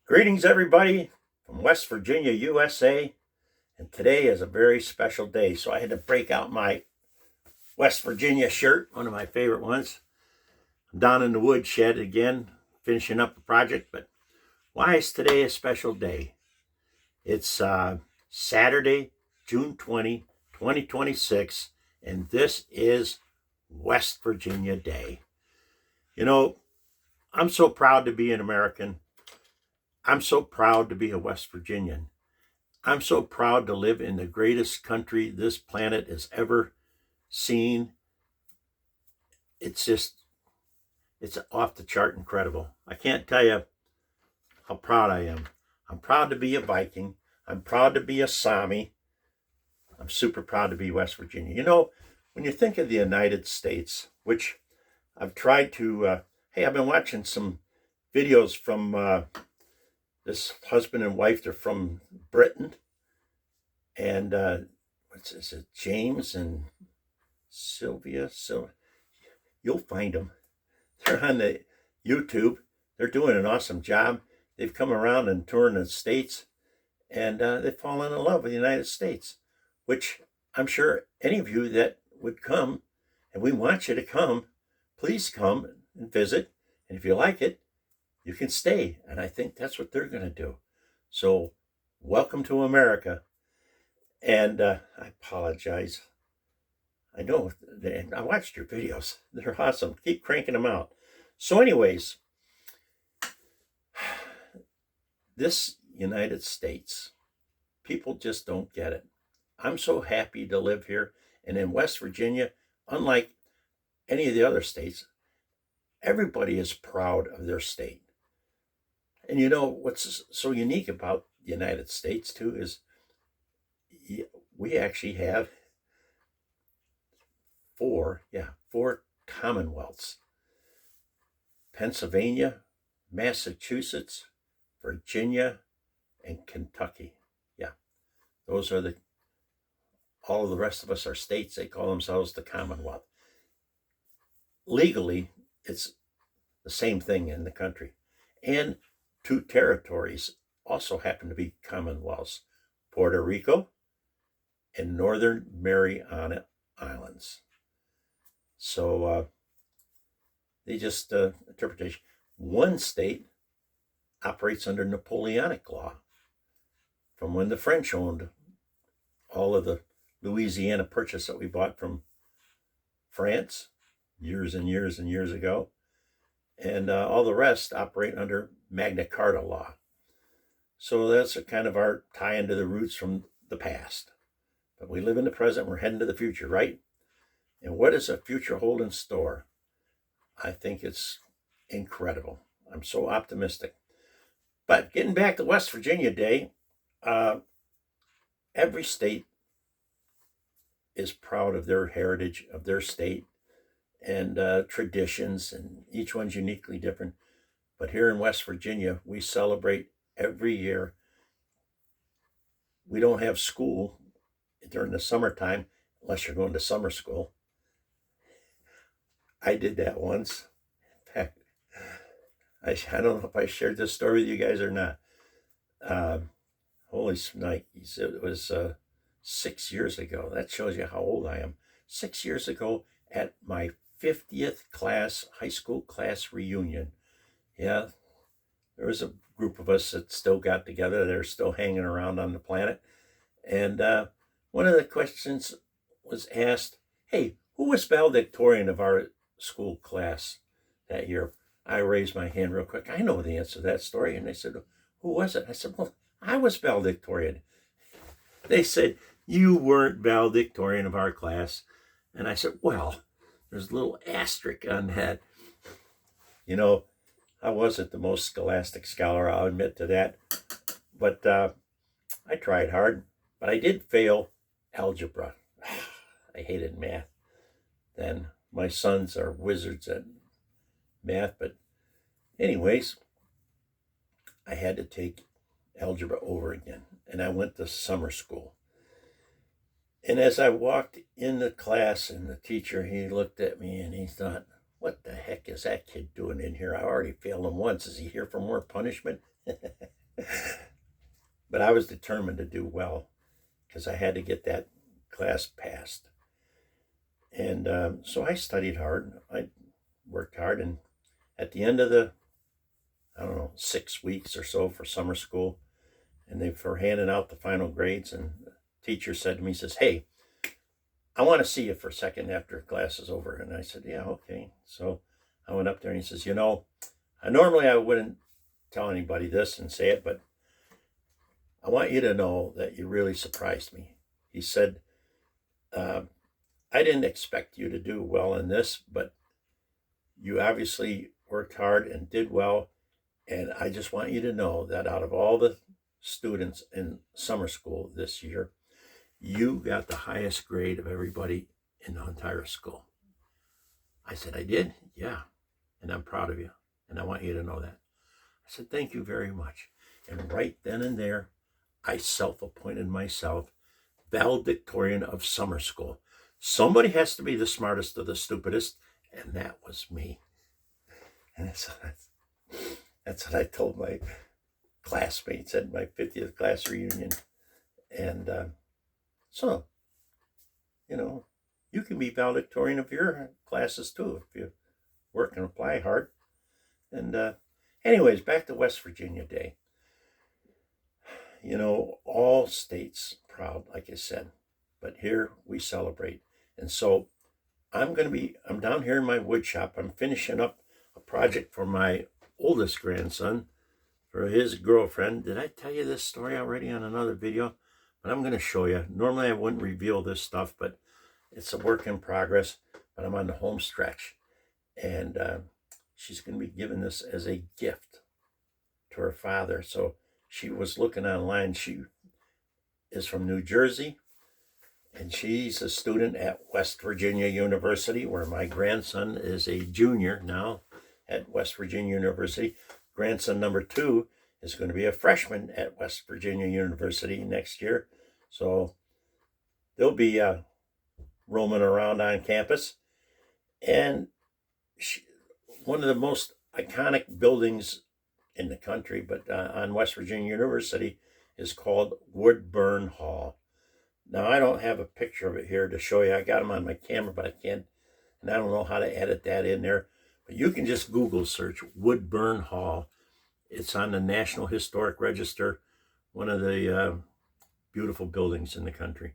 Greetings, everybody, from West Virginia, USA. And today is a very special day, so I had to break out my West Virginia shirt, one of my favorite ones. I'm down in the woodshed again, finishing up a project. But why is today a special day? It's Saturday, June 20, 2026, and this is West Virginia Day. You know, I'm so proud to be an American. I'm so proud to be a West Virginian. I'm so proud to live in the greatest country this planet has ever seen. It's off the chart incredible. I can't tell you how proud I am. I'm proud to be a Viking. I'm proud to be a Sami. I'm super proud to be West Virginia. You know, when you think of the United States, which I've tried to, I've been watching some videos from this husband and wife. They're from Britain. And is it, James and Sylvia? So you'll find them. They're on the YouTube. They're doing an awesome job. They've come around and touring the States, and they've fallen in love with the United States, which I'm sure any of you that would come, and we want you to come, please come and visit. And if you like it, you can stay. And I think that's what they're going to do. So welcome to America. And I apologize. I know, I watched your videos. They're awesome. Keep cranking them out. So anyways, this United States, people just don't get it. I'm so happy to live here. And in West Virginia, unlike any of the other states, everybody is proud of their state. And you know, what's so unique about the United States too is we actually have four commonwealths: Pennsylvania, Massachusetts, Virginia, and Kentucky. Yeah, those are all of the rest of us are states. They call themselves the Commonwealth. Legally, it's the same thing in the country. And two territories also happen to be commonwealths: Puerto Rico and Northern Mariana Islands. So they just interpretation. One state operates under Napoleonic law from when the French owned all of the Louisiana Purchase that we bought from France years and years and years ago. And all the rest operate under Magna Carta law. So that's a kind of our tie into the roots from the past. But we live in the present, we're heading to the future, right? And what does the future hold in store? I think it's incredible. I'm so optimistic. But getting back to West Virginia Day, every state is proud of their heritage, of their state, and traditions, and each one's uniquely different. But here in West Virginia, we celebrate every year. We don't have school during the summertime, unless you're going to summer school. I did that once. In fact, I don't know if I shared this story with you guys or not. Holy snikes, it was 6 years ago. That shows you how old I am. 6 years ago at my 50th high school class reunion. Yeah, there was a group of us that still got together. They're still hanging around on the planet. And one of the questions was asked, hey, who was valedictorian of our school class that year? I raised my hand real quick. I know the answer to that story. And they said, who was it? I said, well, I was valedictorian. They said, you weren't valedictorian of our class. And I said, well, there's a little asterisk on that. You know, I wasn't the most scholastic scholar, I'll admit to that. But I tried hard. But I did fail algebra. I hated math. Then my sons are wizards at math. But anyways, I had to take algebra over again. And I went to summer school. And as I walked in the class, and the teacher, he looked at me and he thought, what the heck is that kid doing in here? I already failed him once. Is he here for more punishment? But I was determined to do well because I had to get that class passed. And so I studied hard. I worked hard. And at the end of the, I don't know, 6 weeks or so for summer school, and they were handing out the final grades, and the teacher said to me, he says, "Hey, I want to see you for a second after class is over." And I said, "Yeah, okay." So I went up there and he says, normally I wouldn't tell anybody this and say it, but I want you to know that you really surprised me. He said, I didn't expect you to do well in this, but you obviously worked hard and did well. And I just want you to know that out of all the students in summer school this year, you got the highest grade of everybody in the entire school. I said, "I did?" "Yeah. And I'm proud of you. And I want you to know that." I said, "Thank you very much." And right then and there, I self-appointed myself valedictorian of summer school. Somebody has to be the smartest of the stupidest, and that was me. And that's what I told my classmates at my 50th class reunion. And so, you can be valedictorian of your classes too if you work and apply hard. And anyways, back to West Virginia Day. All states proud, like I said, but here we celebrate. And so I'm down here in my wood shop. I'm finishing up a project for my oldest grandson, for his girlfriend. Did I tell you this story already on another video? But I'm going to show you. Normally I wouldn't reveal this stuff, but it's a work in progress. But I'm on the home stretch. And she's going to be giving this as a gift to her father. So she was looking online. She is from New Jersey, and she's a student at West Virginia University, where my grandson is a junior now at West Virginia University. Grandson number 2 is going to be a freshman at West Virginia University next year. So they'll be roaming around on campus. And one of the most iconic buildings in the country, but on West Virginia University, is called Woodburn Hall. Now, I don't have a picture of it here to show you. I got them on my camera, but I can't, and I don't know how to edit that in there. But you can just Google search Woodburn Hall. It's on the National Historic Register, one of the beautiful buildings in the country.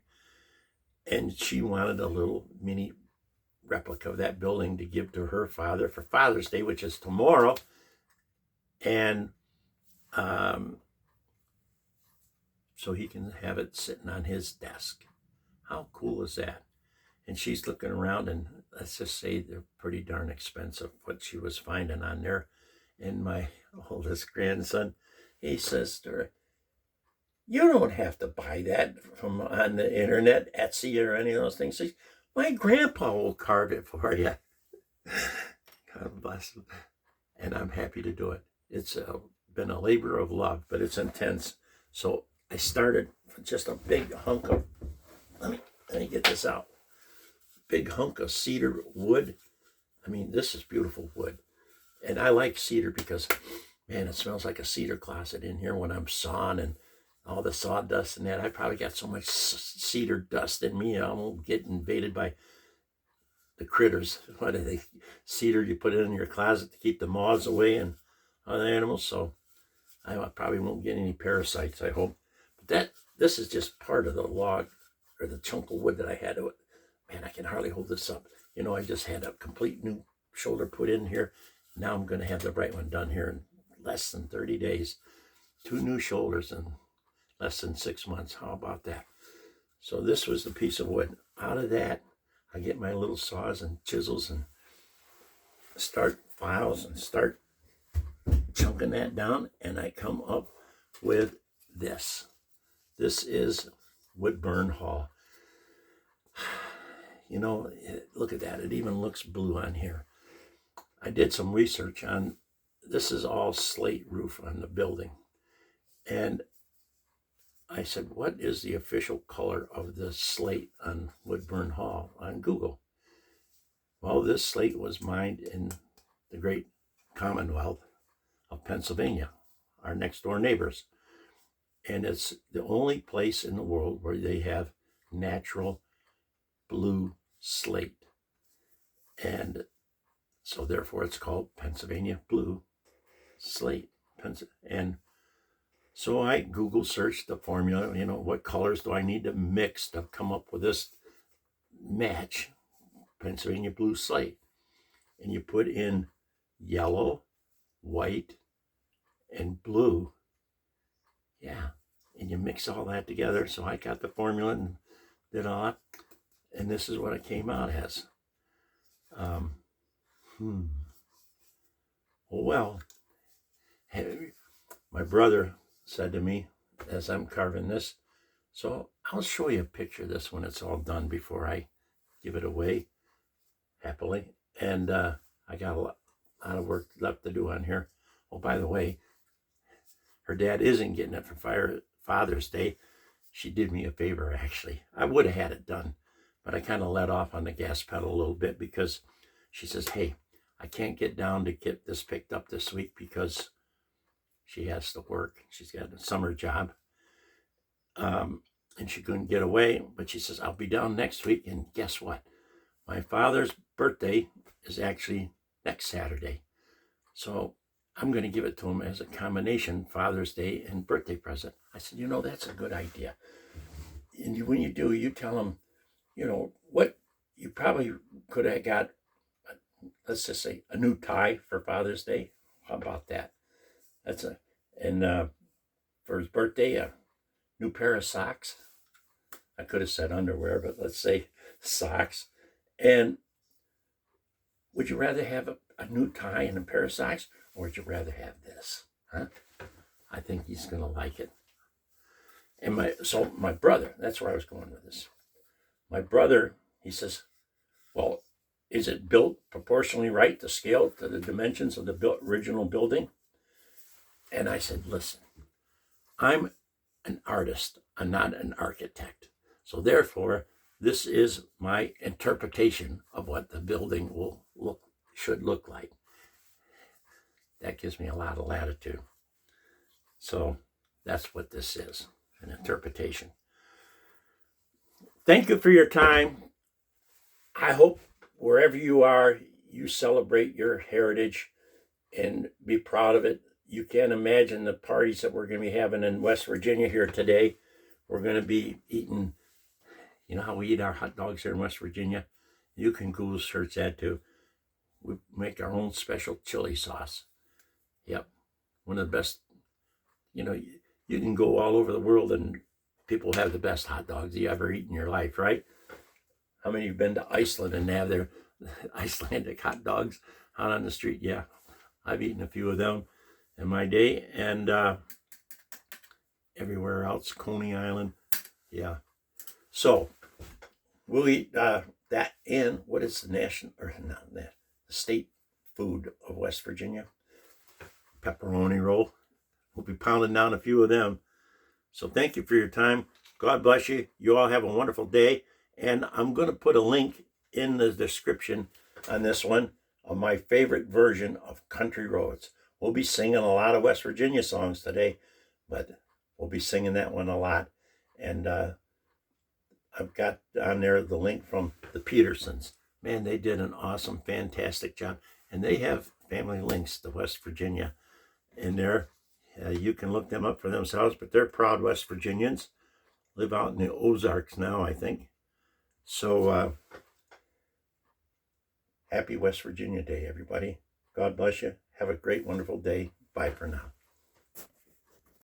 And she wanted a little mini replica of that building to give to her father for Father's Day, which is tomorrow. And so he can have it sitting on his desk. How cool is that? And she's looking around, and let's just say they're pretty darn expensive, what she was finding on there. And my oldest grandson, he says to her, "You don't have to buy that from on the internet, Etsy, or any of those things. My grandpa will carve it for you." God bless him. And I'm happy to do it. It's been a labor of love, but it's intense. So I started with just a big hunk of, let me get this out. Big hunk of cedar wood. I mean, this is beautiful wood. And I like cedar because, man, it smells like a cedar closet in here when I'm sawing and all the sawdust and that. I probably got so much cedar dust in me, I won't get invaded by the critters. What are they? Cedar, you put it in your closet to keep the moths away and other animals. So I probably won't get any parasites, I hope. But this is just part of the log or the chunk of wood that I had. Man, I can hardly hold this up. I just had a complete new shoulder put in here. Now I'm going to have the right one done here in less than 30 days. 2 new shoulders in less than 6 months. How about that? So this was the piece of wood. Out of that, I get my little saws and chisels and start files and start chunking that down, and I come up with this. This is Woodburn Hall. Look at that. It even looks blue on here. I did some research on, this is all slate roof on the building. And I said, what is the official color of the slate on Woodburn Hall on Google? Well, this slate was mined in the great Commonwealth of Pennsylvania, our next door neighbors. And it's the only place in the world where they have natural blue slate. And so therefore it's called Pennsylvania Blue Slate. And so I Google searched the formula, what colors do I need to mix to come up with this match Pennsylvania Blue Slate. And you put in yellow, white, and blue. Yeah. And you mix all that together. So I got the formula and did all that. And this is what it came out as. Well, my brother said to me as I'm carving this, so I'll show you a picture of this when it's all done before I give it away happily. And I got a lot of work left to do on here. Oh, by the way, her dad isn't getting it for Father's Day. She did me a favor, actually. I would have had it done, but I kind of let off on the gas pedal a little bit because she says, hey, I can't get down to get this picked up this week because she has to work. She's got a summer job. And she couldn't get away, but she says, I'll be down next week. And guess what? My father's birthday is actually next Saturday. So I'm going to give it to him as a combination Father's Day and birthday present. I said, that's a good idea. And when you do, you tell him, what you probably could have got, let's just say, a new tie for Father's Day. How about that? And for his birthday, a new pair of socks. I could have said underwear, but let's say socks. And would you rather have a new tie and a pair of socks, or would you rather have this? Huh? I think he's going to like it. And my brother, that's where I was going with this. My brother, he says, well, is it built proportionally right to scale to the dimensions of the original building? And I said, listen, I'm an artist. I'm not an architect. So therefore, this is my interpretation of what the building should look like. That gives me a lot of latitude. So that's what this is, an interpretation. Thank you for your time. I hope wherever you are, you celebrate your heritage and be proud of it. You can't imagine the parties that we're going to be having in West Virginia here today. We're going to be eating, how we eat our hot dogs here in West Virginia? You can Google search that too. We make our own special chili sauce. Yep. One of the best, you can go all over the world and people have the best hot dogs you ever eat in your life, right? How many have been to Iceland and have their Icelandic hot dogs out on the street? Yeah, I've eaten a few of them in my day, and everywhere else, Coney Island. Yeah. So we'll eat that in what is the state food of West Virginia? Pepperoni roll. We'll be pounding down a few of them. So thank you for your time. God bless you. You all have a wonderful day. And I'm going to put a link in the description on this one of my favorite version of Country Roads. We'll be singing a lot of West Virginia songs today, but we'll be singing that one a lot. And I've got on there the link from the Petersens. Man, they did an awesome, fantastic job. And they have family links to West Virginia in there. You can look them up for themselves, but they're proud West Virginians. Live out in the Ozarks now, I think. So, happy West Virginia Day, everybody. God bless you. Have a great, wonderful day. Bye for now.